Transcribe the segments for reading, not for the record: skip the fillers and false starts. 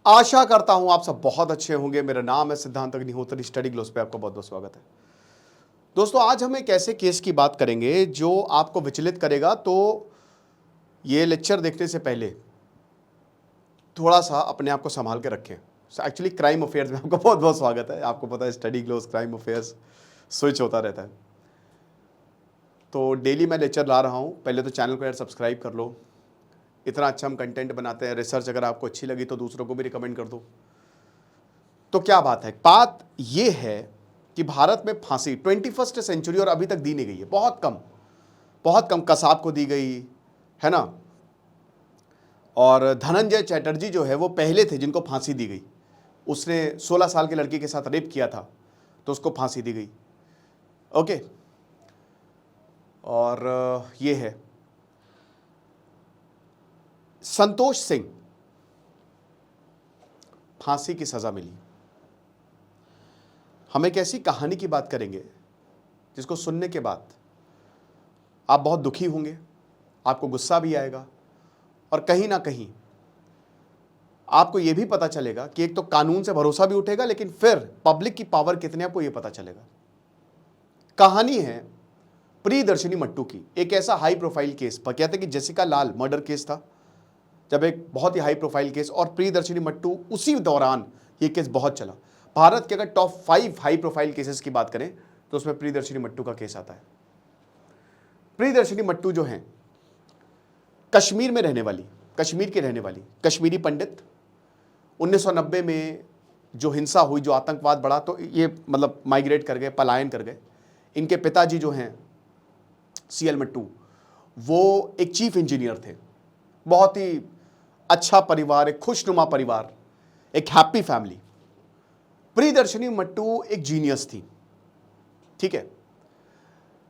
आशा करता हूं आप सब बहुत अच्छे होंगे। मेरा नाम है सिद्धांत अग्निहोत्री, स्टडी ग्लोस पे आपका बहुत बहुत स्वागत है। दोस्तों, आज हम एक ऐसे केस की बात करेंगे जो आपको विचलित करेगा। तो ये लेक्चर देखने से पहले थोड़ा सा अपने आप को संभाल के रखें। एक्चुअली क्राइम अफेयर्स में आपका बहुत बहुत स्वागत है। आपको पता है स्टडी ग्लोस क्राइम अफेयर्स स्विच होता रहता है, तो डेली मैं लेक्चर ला रहा हूं। पहले तो चैनल को यार सब्सक्राइब कर लो। इतना अच्छा हम कंटेंट बनाते हैं। रिसर्च अगर आपको अच्छी लगी तो दूसरों को भी रिकमेंड कर दो। तो क्या बात है, बात यह है कि भारत में फांसी 21st सेंचुरी और अभी तक दी नहीं गई है। बहुत कम कसाब को दी गई है ना। और धनंजय चटर्जी जो है वो पहले थे जिनको फांसी दी गई। उसने 16 साल की लड़की के साथ रेप किया था तो उसको फांसी दी गई। ओके, और ये है संतोष सिंह, फांसी की सजा मिली। हम एक ऐसी कहानी की बात करेंगे जिसको सुनने के बाद आप बहुत दुखी होंगे, आपको गुस्सा भी आएगा और कहीं ना कहीं आपको यह भी पता चलेगा कि एक तो कानून से भरोसा भी उठेगा, लेकिन फिर पब्लिक की पावर कितनी आपको यह पता चलेगा। कहानी है प्रियदर्शनी मट्टू की। एक ऐसा हाई प्रोफाइल केस, कहते हैं कि जेसिका लाल मर्डर केस था, जब एक बहुत ही हाई प्रोफाइल केस, और प्रियदर्शनी मट्टू उसी दौरान ये केस बहुत चला। भारत के अगर टॉप 5 हाई प्रोफाइल केसेस की बात करें तो उसमें प्रियदर्शनी मट्टू का केस आता है। प्रियदर्शनी मट्टू जो हैं कश्मीर में रहने वाली, कश्मीर की रहने वाली कश्मीरी पंडित। 1990 में जो हिंसा हुई, जो आतंकवाद बढ़ा, तो ये मतलब माइग्रेट कर गए, पलायन कर गए। इनके पिताजी जो हैं CL मट्टू, वो एक चीफ इंजीनियर थे। बहुत ही अच्छा परिवार, एक खुशनुमा परिवार, एक हैप्पी फैमिली। प्रियदर्शनी मट्टू एक जीनियस थी, ठीक है,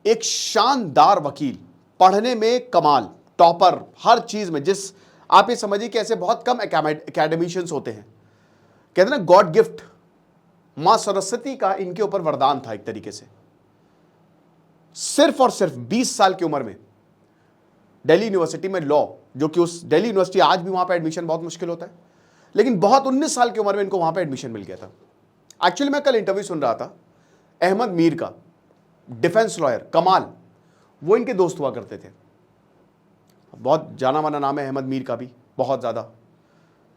एक शानदार वकील, पढ़ने में कमाल, टॉपर, हर चीज में। जिस आप ये समझिए कि ऐसे बहुत कम एकेडमिशियंस होते हैं, कहते हैं ना गॉड गिफ्ट, मां सरस्वती का इनके ऊपर वरदान था एक तरीके से। सिर्फ और सिर्फ 20 साल की उम्र में दिल्ली यूनिवर्सिटी में लॉ, जो कि उस दिल्ली यूनिवर्सिटी आज भी वहां पे एडमिशन बहुत मुश्किल होता है, लेकिन बहुत 19 साल की उम्र में इनको वहां पे एडमिशन मिल गया था। एक्चुअली मैं कल इंटरव्यू सुन रहा था अहमद मीर का, डिफेंस लॉयर, कमाल, वो इनके दोस्त हुआ करते थे। बहुत जाना माना नाम है अहमद मीर का भी, बहुत ज्यादा।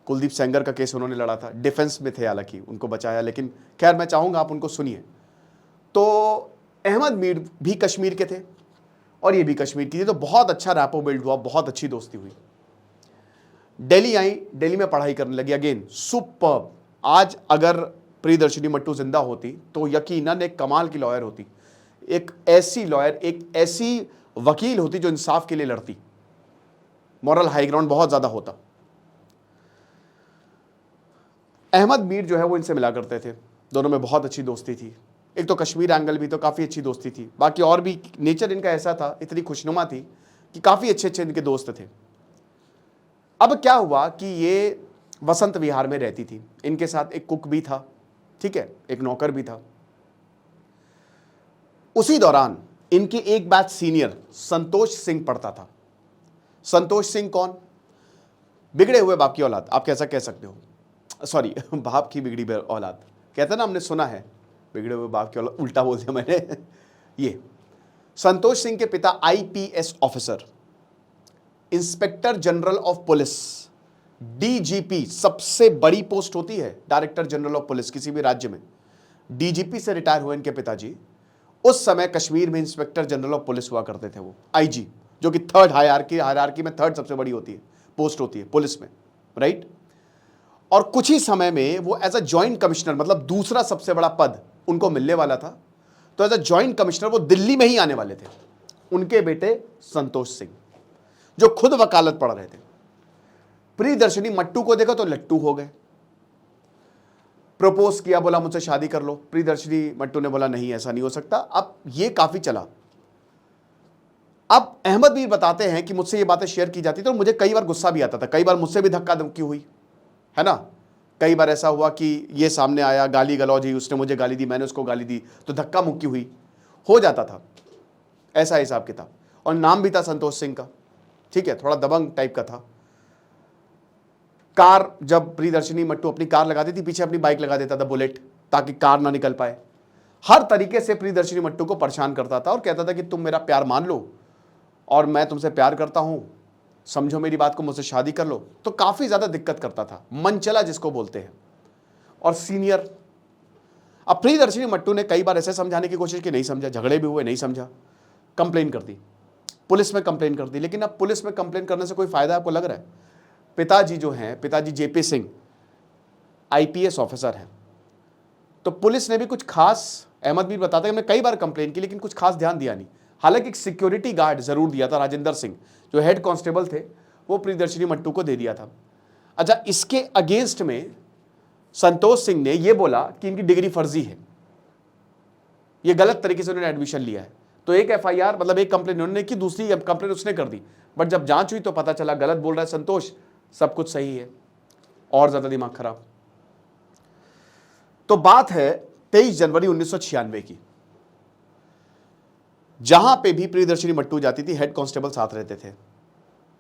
कुलदीप सेंगर का केस उन्होंने लड़ा था, डिफेंस में थे, हालांकि उनको बचाया, लेकिन खैर मैं चाहूंगा आप उनको सुनिए। तो अहमद मीर भी कश्मीर के थे और ये भी कश्मीर की थी, तो बहुत अच्छा रैपो बिल्ड हुआ, बहुत अच्छी दोस्ती हुई। दिल्ली आई, दिल्ली में पढ़ाई करने लगी। Again superb. आज अगर प्रियदर्शनी मट्टू जिंदा होती तो यकीनन एक कमाल की लॉयर होती, एक ऐसी लॉयर, एक ऐसी वकील होती जो इंसाफ के लिए लड़ती। मॉरल हाई ग्राउंड बहुत ज्यादा होता। अहमद मीर जो है वो इनसे मिला करते थे, दोनों में बहुत अच्छी दोस्ती थी। एक तो कश्मीर एंगल भी तो काफी अच्छी दोस्ती थी, बाकी और भी नेचर इनका ऐसा था, इतनी खुशनुमा थी कि काफी अच्छे अच्छे इनके दोस्त थे। अब क्या हुआ कि ये वसंत विहार में रहती थी, इनके साथ एक कुक भी था, ठीक है, एक नौकर भी था। उसी दौरान इनके एक बैच सीनियर संतोष सिंह पढ़ता था। संतोष सिंह कौन? बिगड़े हुए बाप की औलाद, आप कैसा कह सकते हो, सॉरी बाप की बिगड़ी औलाद कहते ना, हमने सुना है बिगड़े हुए बाप की औलाद, उल्टा बोल दिया मैंने। ये संतोष सिंह के पिता IPS officer, inspector general of police, DGP, सबसे बड़ी पोस्ट होती है डायरेक्टर जनरल ऑफ पुलिस किसी भी राज्य में। DGP से रिटायर हुए इनके पिताजी। उस समय कश्मीर में इंस्पेक्टर जनरल ऑफ पुलिस हुआ करते थे वो, IG, जो कि थर्ड हायरार्की में थर्ड सबसे बड़ी होती है, पोस्ट होती है पुलिस में, राइट। और कुछ ही समय में वो एज अ जॉइंट कमिश्नर, मतलब दूसरा सबसे बड़ा पद उनको मिलने वाला था, तो एज अ जॉइंट कमिश्नर वो दिल्ली में ही आने वाले थे। उनके बेटे संतोष सिंह, जो खुद वकालत पढ़ रहे थे, प्रियदर्शनी मट्टू को देखा तो लट्टू हो गए। प्रपोज किया, बोला मुझसे शादी कर लो। प्रियदर्शनी मट्टू ने बोला नहीं, ऐसा नहीं हो सकता। अब ये काफी चला। अब अहमद मीर बताते हैं कि मुझसे ये बातें शेयर की जाती तो मुझे कई बार गुस्सा भी आता था, कई बार मुझसे भी धक्का धमकी हुई है ना। कई बार ऐसा हुआ कि ये सामने आया, गाली गलौज हुई, उसने मुझे गाली दी, मैंने उसको गाली दी, तो धक्का मुक्की हुई, हो जाता था, ऐसा हिसाब किताब। और नाम भी था संतोष सिंह का, ठीक है, थोड़ा दबंग टाइप का था। कार, जब प्रियदर्शनी मट्टू अपनी कार लगाती थी पीछे अपनी बाइक लगा देता था बुलेट, ताकि कार ना निकल पाए। हर तरीके से प्रियदर्शनी मट्टू को परेशान करता था और कहता था कि तुम मेरा प्यार मान लो और मैं तुमसे प्यार करता हूं, समझो मेरी बात को, मुझसे शादी कर लो। तो काफी ज्यादा दिक्कत करता था, मनचला जिसको बोलते हैं। और सीनियर, अब प्रियदर्शनी मट्टू ने कई बार ऐसे समझाने की कोशिश की, नहीं समझा, झगड़े भी हुए, नहीं समझा, कंप्लेन कर दी, पुलिस में कंप्लेन कर दी। लेकिन अब पुलिस में कंप्लेन करने से कोई फायदा आपको लग रहा है? पिताजी जो हैं, पिताजी जेपी सिंह आईपीएस ऑफिसर हैं, तो पुलिस ने भी कुछ खास, अहमद मीर बताते हैं हमने कई बार कंप्लेन की लेकिन कुछ खास ध्यान दिया नहीं। हालांकि एक सिक्योरिटी गार्ड जरूर दिया था, राजेंद्र सिंह जो हेड कांस्टेबल थे, वो प्रियदर्शनी मट्टू को दे दिया था। अच्छा, इसके अगेंस्ट में संतोष सिंह ने यह बोला कि इनकी डिग्री फर्जी है, यह गलत तरीके से उन्होंने एडमिशन लिया है। तो एक एफआईआर, मतलब एक कंप्लेन उन्होंने की, दूसरी कंप्लेन उसने कर दी। बट जब जांच हुई तो पता चला गलत बोल रहा है संतोष, सब कुछ सही है। और ज्यादा दिमाग खराब। तो बात है 23 जनवरी 1996 की। जहां पे भी प्रियदर्शनी मट्टू जाती थी, हेड कांस्टेबल साथ रहते थे,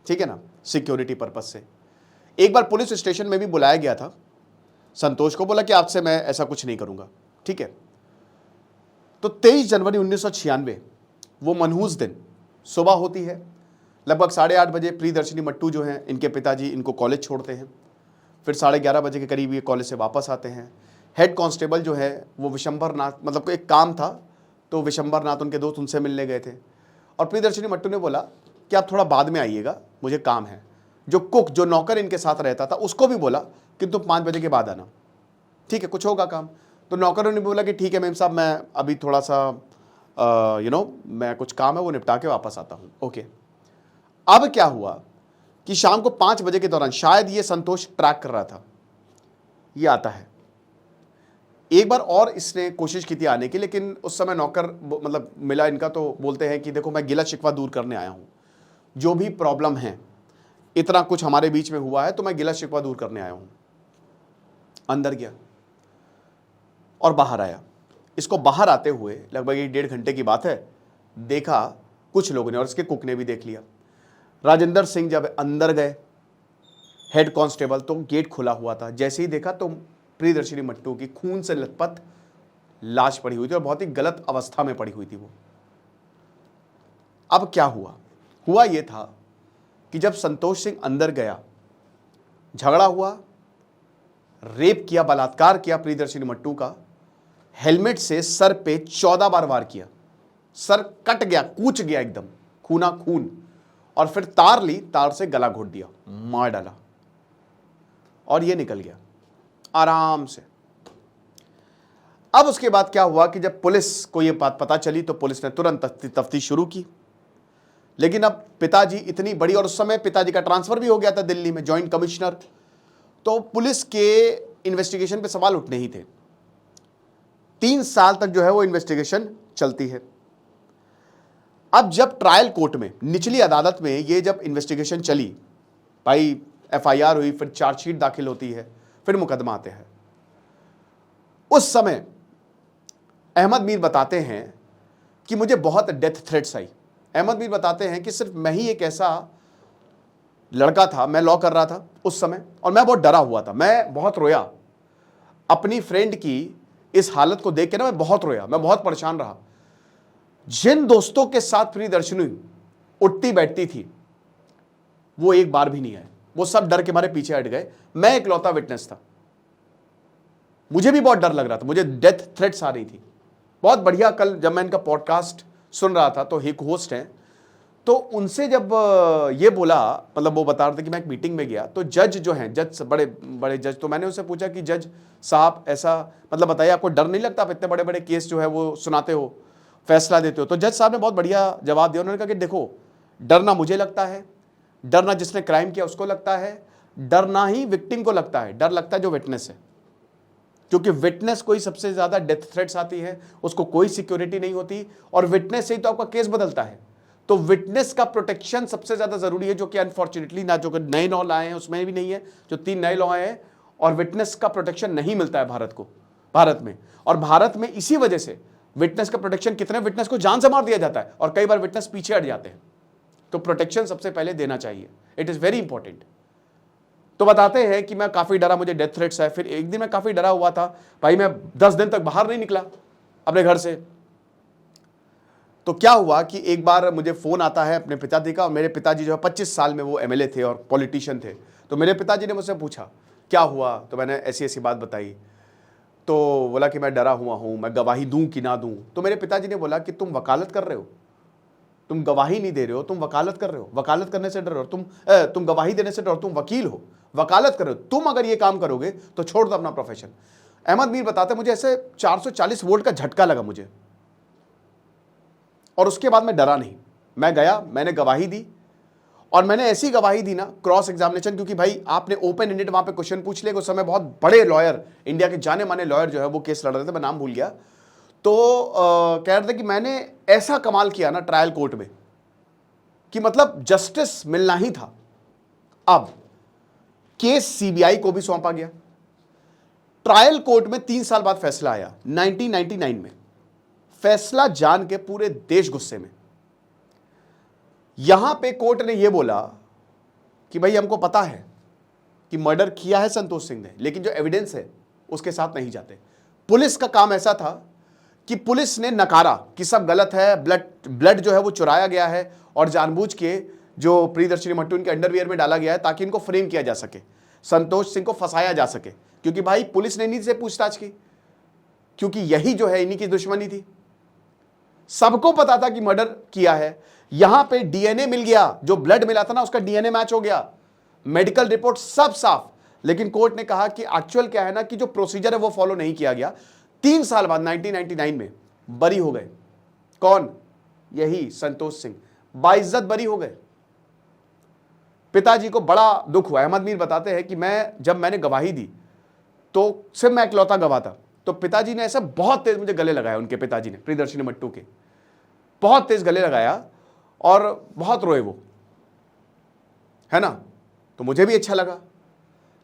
ठीक है ना, सिक्योरिटी पर्पस से। एक बार पुलिस स्टेशन में भी बुलाया गया था संतोष को, बोला कि आपसे मैं ऐसा कुछ नहीं करूंगा, ठीक है। तो 23 जनवरी 1996 वो मनहूस दिन सुबह होती है, लगभग 8:30 बजे प्रियदर्शनी मट्टू जो हैं, इनके पिताजी इनको कॉलेज छोड़ते हैं। फिर 11:30 बजे के करीब ये कॉलेज से वापस आते हैं। हेड कांस्टेबल जो है वो विशंबर नाथ, मतलब एक काम था तो विशंबर नाथ उनके दोस्त, उनसे मिलने गए थे। और प्रियदर्शनी मट्टू ने बोला कि आप थोड़ा बाद में आइएगा, मुझे काम है। जो कुक, जो नौकर इनके साथ रहता था, उसको भी बोला कि तुम 5 बजे के बाद आना, ठीक है, कुछ होगा काम। तो नौकरों ने बोला कि ठीक है मेम साहब, मैं अभी थोड़ा सा मैं कुछ काम है वो निपटा के वापस आता हूँ, ओके। अब क्या हुआ कि शाम को 5 बजे के दौरान, शायद ये संतोष ट्रैक कर रहा था, ये आता है। एक बार और इसने कोशिश की थी आने की, लेकिन उस समय नौकर मतलब मिला इनका, तो बोलते हैं कि देखो मैं गिला शिकवा दूर करने आया हूं, जो भी प्रॉब्लम है, इतना कुछ हमारे बीच में हुआ है तो मैं गिला शिकवा दूर करने आया हूं। अंदर गया और बाहर आया। इसको बाहर आते हुए लगभग 1-1.5 घंटे की बात है, देखा कुछ लोगों ने, और इसके कुक ने भी देख लिया। राजेंद्र सिंह जब अंदर गए, हेड कांस्टेबल, तो गेट खुला हुआ था। जैसे ही देखा तो प्रियदर्शनी मट्टू की खून से लथपथ लाश पड़ी हुई थी, और बहुत ही गलत अवस्था में पड़ी हुई थी वो। अब क्या हुआ? हुआ यह था कि जब संतोष सिंह अंदर गया, झगड़ा हुआ, रेप किया, बलात्कार किया प्रियदर्शनी मट्टू का। हेलमेट से सर पे 14 बार वार किया, सर कट गया, कूच गया एकदम, खूना खून। और फिर तार ली, तार से गला घोट दिया, मार डाला, और ये निकल गया आराम से। अब उसके बाद क्या हुआ कि जब पुलिस को यह बात पता चली तो पुलिस ने तुरंत तफ्तीश शुरू की। लेकिन अब पिताजी इतनी बड़ी, और उस समय पिताजी का ट्रांसफर भी हो गया था दिल्ली में, जॉइंट कमिश्नर, तो पुलिस के इन्वेस्टिगेशन पे सवाल उठने ही थे। 3 साल तक जो है वो इन्वेस्टिगेशन चलती है। अब जब ट्रायल कोर्ट में, निचली अदालत में ये जब इन्वेस्टिगेशन चली, भाई एफआईआर हुई, फिर चार्जशीट दाखिल होती है, फिर मुकदमा आते हैं। उस समय अहमद मीर बताते हैं कि मुझे बहुत डेथ थ्रेट्स आई। अहमद मीर बताते हैं कि सिर्फ मैं ही एक ऐसा लड़का था, मैं लॉ कर रहा था उस समय, और मैं बहुत डरा हुआ था, मैं बहुत रोया अपनी फ्रेंड की इस हालत को देख के ना, मैं बहुत रोया, मैं बहुत परेशान रहा। जिन दोस्तों के साथ प्रियदर्शनी उठती बैठती थी वो एक बार भी नहीं आए, वो सब डर के मारे पीछे हट गए। मैं इकलौता विटनेस था, मुझे भी बहुत डर लग रहा था, मुझे डेथ थ्रेट्स आ रही थी। बहुत बढ़िया, कल जब मैं इनका पॉडकास्ट सुन रहा था तो एक होस्ट हैं, तो उनसे जब ये बोला, मतलब वो बता रहे थे कि मैं एक मीटिंग में गया, तो जज जो हैं, जज बड़े बड़े जज, तो मैंने उनसे पूछा कि जज साहब ऐसा, मतलब बताइए आपको डर नहीं लगता, आप इतने बड़े बड़े केस जो है वो सुनाते हो, फैसला देते हो? तो जज साहब ने बहुत बढ़िया जवाब दिया। उन्होंने कहा कि देखो, डर ना मुझे लगता है, डर ना जिसने क्राइम किया उसको लगता है, डर ना ही विक्टिम को लगता है, डर लगता है जो विटनेस है। क्योंकि विटनेस को ही सबसे ज्यादा डेथ थ्रेट्स आती है, उसको कोई सिक्योरिटी नहीं होती, और विटनेस से ही तो आपका केस बदलता है। तो विटनेस का प्रोटेक्शन सबसे ज्यादा जरूरी है, जो कि अनफॉर्चुनेटली ना जो नए लॉ लाए हैं उसमें भी नहीं है, जो 3 नए लॉ आए हैं, और विटनेस का प्रोटेक्शन नहीं मिलता है भारत में। और भारत में इसी वजह से विटनेस का प्रोटेक्शन, कितने विटनेस को जान से मार दिया जाता है, और कई बार विटनेस पीछे हट जाते हैं। तो प्रोटेक्शन सबसे पहले देना चाहिए, इट इज वेरी इंपॉर्टेंट। तो बताते हैं कि मैं काफी डरा, मुझे डेथ थ्रेट्स है। फिर एक दिन मैं काफी डरा हुआ था भाई, मैं 10 दिन तक बाहर नहीं निकला अपने घर से। तो क्या हुआ कि एक बार मुझे फोन आता है अपने पिताजी का, और मेरे पिताजी जो है 25 साल में वो एमएलए थे और पॉलिटिशियन थे। तो मेरे पिताजी ने मुझसे पूछा क्या हुआ, तो मैंने ऐसी ऐसी बात बताई। तो बोला कि मैं डरा हुआ हूं, मैं गवाही दूं कि ना दूं। तो मेरे पिताजी ने बोला कि तुम वकालत कर रहे हो, तुम गवाही नहीं दे रहे हो, तुम वकालत कर रहे हो। वकालत करने से डरो, तुम गवाही देने से डरो, तुम वकील हो, वकालत कर रहे हो। तुम अगर ये काम करोगे तो छोड़ दो अपना प्रोफेशन। अहमद मीर बताते मुझे ऐसे 440 वोल्ट का झटका लगा मुझे, और उसके बाद मैं डरा नहीं। मैं गया, मैंने गवाही दी, और मैंने ऐसी गवाही दी ना, क्रॉस एग्जामिनेशन, क्योंकि भाई आपने ओपन एंडेड वहां पे क्वेश्चन पूछ लिए। उस समय बहुत बड़े लॉयर, इंडिया के जाने माने लॉयर जो है वो केस लड़ रहे थे, मैं नाम भूल गया। तो कह रहे थे कि मैंने ऐसा कमाल किया ना ट्रायल कोर्ट में कि मतलब जस्टिस मिलना ही था। अब केस सीबीआई को भी सौंपा गया। ट्रायल कोर्ट में 3 साल बाद फैसला आया 1999 में। फैसला जान के पूरे देश गुस्से में। यहां पे कोर्ट ने यह बोला कि भाई हमको पता है कि मर्डर किया है संतोष सिंह ने, लेकिन जो एविडेंस है उसके साथ नहीं जाते। पुलिस का काम ऐसा था कि पुलिस ने नकारा कि सब गलत है, ब्लड जो है वो चुराया गया है, और जानबूझ के जो प्रियदर्शनी मट्टू इनके अंडरवियर में डाला गया है ताकि इनको फ्रेम किया जा सके, संतोष सिंह को फंसाया जा सके। क्योंकि भाई पुलिस ने इन्हीं से पूछताछ की, क्योंकि यही जो है इन्हीं की दुश्मनी थी। सबको पता था कि मर्डर किया है। यहां पे डीएनए मिल गया, जो ब्लड मिला था ना उसका डीएनए मैच हो गया, मेडिकल रिपोर्ट सब साफ। लेकिन कोर्ट ने कहा कि एक्चुअल क्या है ना कि जो प्रोसीजर है वो फॉलो नहीं किया गया। 3 साल बाद 1999 में बरी हो गए। कौन? यही संतोष सिंह, बाइज्जत बरी हो गए। पिताजी को बड़ा दुख हुआ। अहमद मीर बताते हैं कि जब मैंने गवाही दी तो सिर्फ मैं इकलौता गवाह था। तो पिताजी ने ऐसा बहुत तेज मुझे गले लगाया, उनके पिताजी ने, प्रियदर्शनी मट्टू के, बहुत तेज गले लगाया और बहुत रोए वो, है ना। तो मुझे भी अच्छा लगा।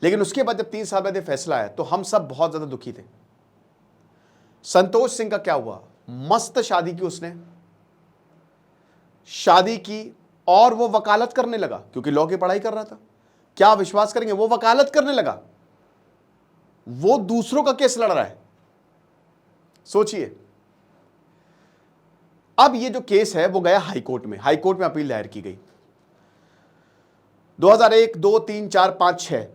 लेकिन उसके बाद जब 3 साल बाद ये फैसला आया तो हम सब बहुत ज्यादा दुखी थे। संतोष सिंह का क्या हुआ? मस्त शादी की उसने, शादी की, और वो वकालत करने लगा क्योंकि लॉ की पढ़ाई कर रहा था। क्या विश्वास करेंगे, वो वकालत करने लगा, वो दूसरों का केस लड़ रहा है। सोचिए। अब ये जो केस है वो गया हाई कोर्ट में, हाई कोर्ट में अपील दायर की गई। 2001, 2, 3, 4, 5, 6,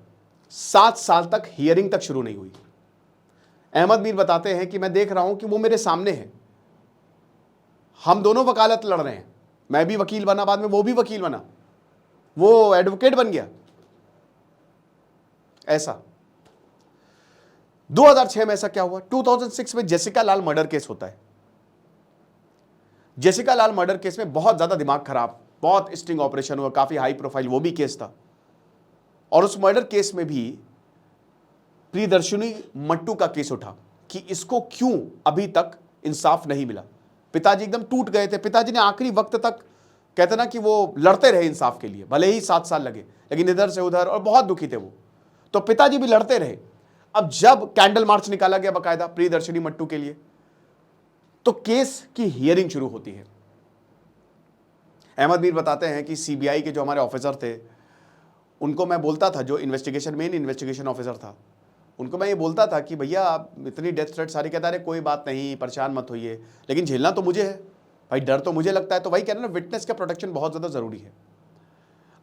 7 साल तक हियरिंग तक शुरू नहीं हुई। अहमद मीर बताते हैं कि मैं देख रहा हूं कि वो मेरे सामने है, हम दोनों वकालत लड़ रहे हैं, मैं भी वकील बना, बाद में वो भी वकील बना, वो एडवोकेट बन गया। ऐसा 2006 में ऐसा क्या हुआ? 2006 में जेसिका लाल मर्डर केस होता है। जेसिका लाल मर्डर केस में बहुत ज्यादा दिमाग खराब, बहुत स्टिंग ऑपरेशन हुआ, काफी हाई प्रोफाइल वो भी केस था। और उस मर्डर केस में भी प्रियदर्शनी मट्टू का केस उठा कि इसको क्यों अभी तक इंसाफ नहीं मिला। पिताजी एकदम टूट गए थे। पिताजी ने आखिरी वक्त तक, कहते ना कि वो लड़ते रहे इंसाफ के लिए, भले ही 7 साल लगे, लेकिन इधर से उधर, और बहुत दुखी थे वो। तो पिताजी भी लड़ते रहे। अब जब कैंडल मार्च निकाला गया बाकायदा प्रियदर्शनी मट्टू के लिए, तो केस की हियरिंग शुरू होती है। अहमद मीर बताते हैं कि सीबीआई के जो हमारे ऑफिसर थे, उनको मैं बोलता था, जो मेन इन्वेस्टिगेशन ऑफिसर था, उनको मैं ये बोलता था कि भैया आप इतनी डेथ थ्रेट सारी, कहता रहे कोई बात नहीं, परेशान मत होइए, लेकिन झेलना तो मुझे है भाई, डर तो मुझे लगता है। तो भाई कह रहे ना, विटनेस का प्रोटेक्शन बहुत ज्यादा जरूरी है।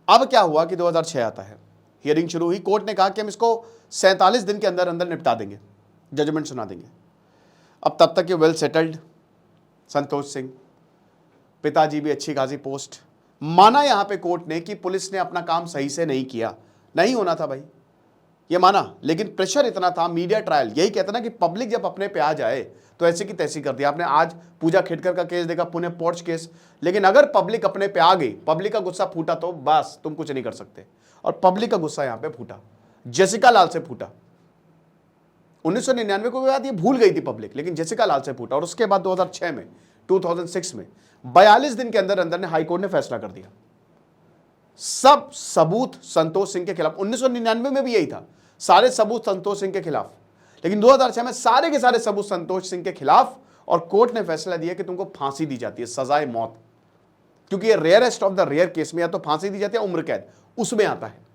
अब क्या हुआ कि 2006 आता है, हियरिंग शुरू हुई। कोर्ट ने कहा कि हम इसको 47 दिन के अंदर अंदर निपटा देंगे, जजमेंट सुना देंगे। अब तब तक ये वेल सेटल्ड संतोष सिंह, पिताजी भी अच्छी खासी पोस्ट। माना यहां पे कोर्ट ने कि पुलिस ने अपना काम सही से नहीं किया, नहीं होना था भाई, ये माना। लेकिन प्रेशर इतना था, मीडिया ट्रायल, यही कहता ना कि पब्लिक जब अपने पे आ जाए तो ऐसे की तैसी कर दिया। आपने आज पूजा खेड़कर का केस देखा, पुणे पोर्च केस, लेकिन अगर पब्लिक अपने पे आ गई, पब्लिक का गुस्सा फूटा, तो बस तुम कुछ नहीं कर सकते। और पब्लिक का गुस्सा यहां पे फूटा, जेसिका लाल से फूटा। 1999 को बाद ये भूल गई थी पब्लिक, लेकिन जेसिका लाल से फूटा। और उसके बाद 2006 में, 2006 में 42 दिन के अंदर अंदर ने हाई कोर्ट ने फैसला कर दिया, सब सबूत संतोष सिंह के खिलाफ। 1999 में भी यही था, सारे सबूत संतोष सिंह के खिलाफ। लेकिन 2006 में सारे के सारे सबूत संतोष सिंह के खिलाफ, और कोर्ट ने फैसला दिया कि तुमको फांसी दी जाती है, सजाए मौत। क्योंकि ये rarest of the rare case में या तो फांसी दी जाती है, उम्र कैद उसमें आता है।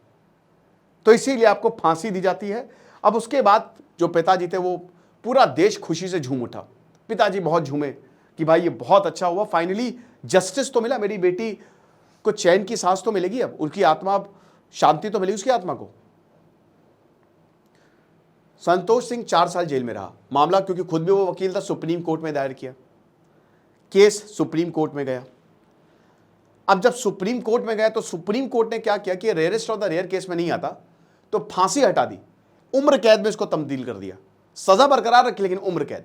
तो इसीलिए आपको फांसी दी जाती है। अब उसके बाद जो पिताजी थे वो पूरा देश खुशी से झूम उठा, पिताजी बहुत झूमे कि भाई ये बहुत अच्छा हुआ, फाइनली जस्टिस तो मिला, मेरी बेटी को चैन की सांस तो मिलेगी, अब उनकी आत्मा, शांति तो मिलेगी उसकी आत्मा को। संतोष सिंह 4 साल जेल में रहा। मामला, क्योंकि खुद भी वो वकील था, सुप्रीम कोर्ट में दायर किया, केस सुप्रीम कोर्ट में गया। अब जब सुप्रीम कोर्ट में गया तो सुप्रीम कोर्ट ने क्या किया कि rarest of the rare case में नहीं आता तो फांसी हटा दी, उम्र कैद में इसको तब्दील कर दिया, सजा बरकरार रखी लेकिन उम्र कैद।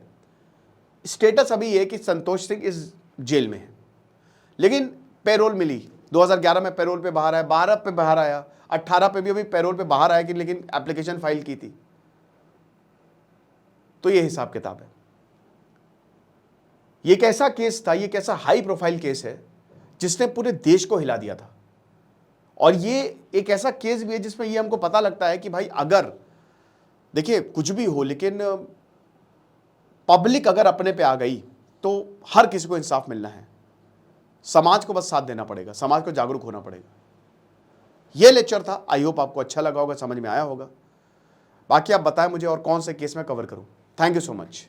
स्टेटस अभी ये कि संतोष सिंह इस जेल में है, लेकिन पैरोल मिली, 2011 में पैरोल पे बाहर आया, 12 पे बाहर आया, 18 पे भी अभी पैरोल पे बाहर आया कि लेकिन एप्लीकेशन फाइल की थी। तो ये हिसाब किताब है। ये कैसा केस था, ये कैसा हाई प्रोफाइल केस है जिसने पूरे देश को हिला दिया था। और ये एक ऐसा केस भी है जिसमें ये हमको पता लगता है कि भाई अगर देखिए कुछ भी हो लेकिन पब्लिक अगर अपने पे आ गई तो हर किसी को इंसाफ मिलना है। समाज को बस साथ देना पड़ेगा, समाज को जागरूक होना पड़ेगा। ये लेक्चर था, आई होप आपको अच्छा लगा होगा, समझ में आया होगा। बाकी आप बताएं मुझे और कौन से केस में कवर करूं। Thank you so much.